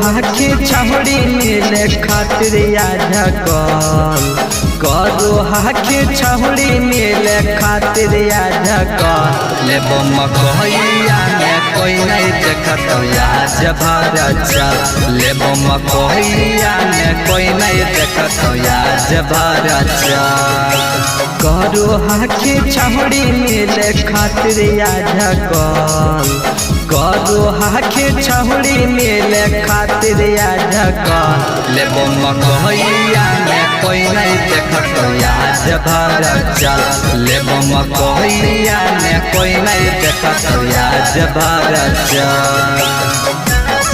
हाखी छौड़ी मिले खातिर आजा करो हाखी छौड़ी मिले खातिर आजा लेबो मकहिया में कोई नहीं देखत आज भर चल लेबो मकहिया में कोई नहीं देखत आज भर चल करो हाखी छौड़ी मिले खातिर आजा करो हाखी छौड़ी मिले खातिर आजा लेबो मकहिया में कोई नहीं देखत आज भर चल लेबो मकहिया में कोई नहीं देखत आज भर चल।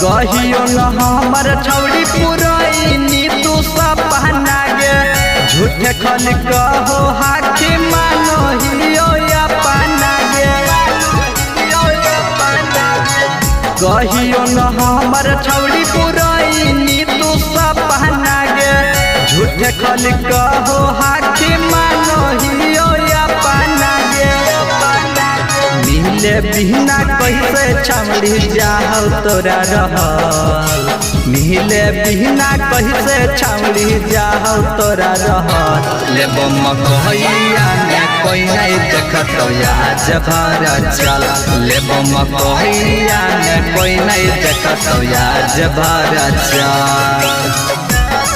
कहियो न हमर छौड़ी पुरैनी तू सपना गे झूठे खन कहो हाखी मानो हियो अपना गे कहियो न हमर छौड़ी पुरैनी तू सपना गे झूठे खन कहो हाखी मानो हियो अपना गे मिले बिना कैसे छौड़ी जाहल तोरा रहल मिले बिना कैसे छौड़ी जाहल तोरा रहल लेबो मकहिया में कोई नहीं देखत आज भर चल लेबो मकहिया में कोई नहीं देखत आज भर चल।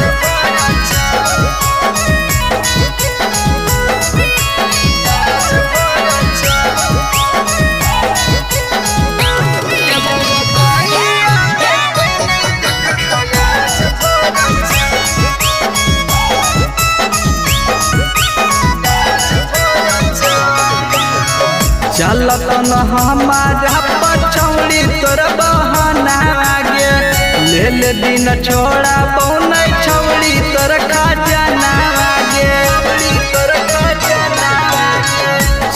चलत न हमारा पछौड़ी तोर बहाना आगे ले ले दिन छोड़ा पौन छौड़ी तोर खजाना आगे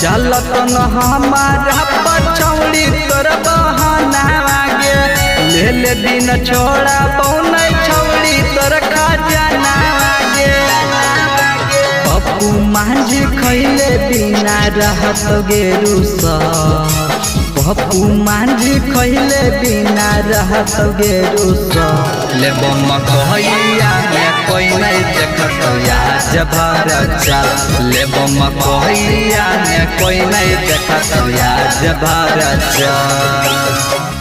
चलत न हमारा पछौड़ी तोर बहाना आगे ले ले दिन छोड़ा पौन छौड़ी तोर खजाना आगे पप्पू मांझी खैले बिना रहत गेरु पप्पू मांझी खैले बिना रहत गेरु लेबो मकहिया में कोई नहीं देखत आज भर चल लेबो मकहिया में कोई नहीं देखत आज भर चल।